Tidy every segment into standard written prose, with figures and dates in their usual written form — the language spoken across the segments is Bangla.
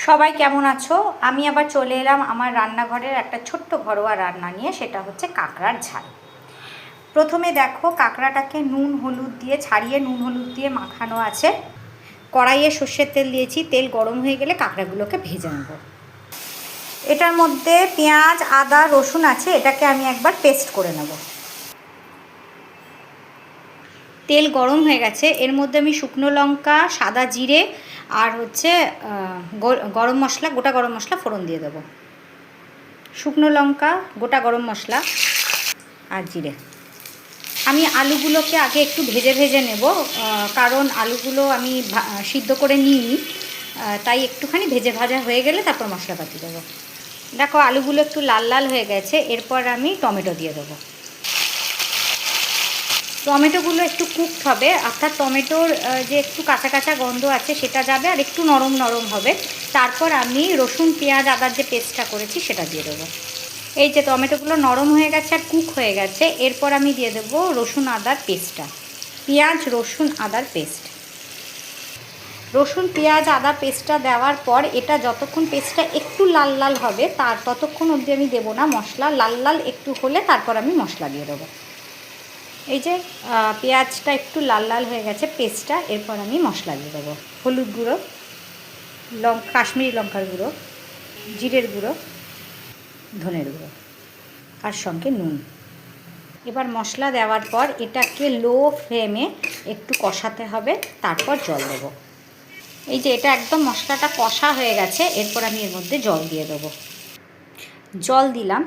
সবাই কেমন আছো? আমি আবার চলে এলাম আমার রান্নাঘরের একটা ছোট্ট ঘরোয়া রান্না নিয়ে, সেটা হচ্ছে কাঁকড়ার ঝাল। প্রথমে দেখো, কাঁকড়াটাকে নুন হলুদ দিয়ে ছাড়িয়ে নুন হলুদ দিয়ে মাখানো আছে। কড়াইয়ে সর্ষের তেল দিয়েছি, তেল গরম হয়ে গেলে কাঁকড়াগুলোকে ভেজে নেব। এটার মধ্যে পেঁয়াজ আদা রসুন আছে, এটাকে আমি একবার পেস্ট করে নেব। তেল গরম হয়ে গেছে, এর মধ্যে আমি শুকনো লঙ্কা সাদা জিরে আর হচ্ছে গরম মশলা, গোটা গরম মশলা ফোড়ন দিয়ে দেবো। শুকনো লঙ্কা, গোটা গরম মশলা আর জিরে। আমি আলুগুলোকে আগে একটু ভেজে ভেজে নেব, কারণ আলুগুলো আমি সিদ্ধ করে নিইনি, তাই একটুখানি ভেজে ভাজা হয়ে গেলে তারপর মশলাপাতি দেবো। দেখো আলুগুলো একটু লাল লাল হয়ে গেছে, এরপর আমি টমেটো দিয়ে দেবো। টমেটোগুলো একটু কুকড হবে, অর্থাৎ টমেটোর যে একটু কাঁচা কাঁচা গন্ধ আছে সেটা যাবে আর একটু নরম নরম হবে। তারপর আমি রসুন পেঁয়াজ আদার যে পেস্টটা করেছি সেটা দিয়ে দেবো। এই যে টমেটোগুলো নরম হয়ে গেছে আর কুক হয়ে গেছে, এরপর আমি দিয়ে দেবো রসুন আদার পেস্টটা। পেঁয়াজ রসুন আদার পেস্ট, রসুন পেঁয়াজ আদা পেস্টটা দেওয়ার পর এটা যতক্ষণ পেস্টটা একটু লাল লাল হবে ততক্ষণ অবধি আমি দেবো না মশলা। লাল লাল একটু হলে তারপর আমি মশলা দিয়ে দেবো। এই যে পেঁয়াজটা একটু লাল লাল হয়ে গেছে পেস্টটা, এরপর আমি মশলা দিয়ে দেবো। হলুদ গুঁড়ো, কাশ্মীরি লঙ্কার গুঁড়ো, জিরের গুঁড়ো, ধনের গুঁড়ো আর সঙ্গে নুন। এবার মশলা দেওয়ার পর এটাকে লো ফ্লেমে একটু কষাতে হবে, তারপর জল দেবো। এই যে এটা একদম মশলাটা কষা হয়ে গেছে, এরপর আমি এর মধ্যে জল দিয়ে দেবো। জল দিলাম,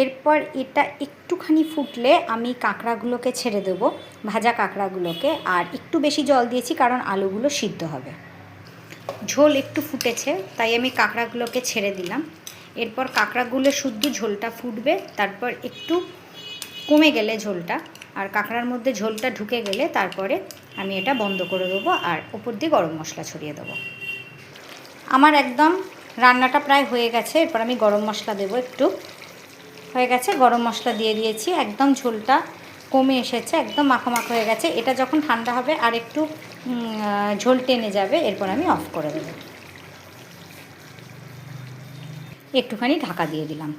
এরপর এটা একটুখানি ফুটলে আমি কাঁকড়াগুলোকে ছেড়ে দেবো, ভাজা কাঁকড়াগুলোকে। আর একটু বেশি জল দিয়েছি কারণ আলুগুলো সিদ্ধ হবে। ঝোল একটু ফুটেছে তাই আমি কাঁকড়াগুলোকে ছেড়ে দিলাম। এরপর কাঁকড়াগুলো শুদ্ধ ঝোলটা ফুটবে, তারপর একটু কমে গেলে ঝোলটা আর কাঁকড়ার মধ্যে ঝোলটা ঢুকে গেলে তারপরে আমি এটা বন্ধ করে দেবো আর ওপর দিয়ে গরম মশলা ছড়িয়ে দেবো। আমার একদম রান্নাটা প্রায় হয়ে গেছে, এরপর আমি গরম মশলা দেবো। একটু হয়ে গেছে, গরম মশলা দিয়ে দিয়েছি, একদম ঝোলটা কমে এসেছে, একদম মাখো হয়ে গেছে। এটা যখন ঠান্ডা হবে আর একটু ঝোল টেনে যাবে, এরপর আমি অফ করে দেবো। একটুখানি ঢাকা দিয়ে দিলাম।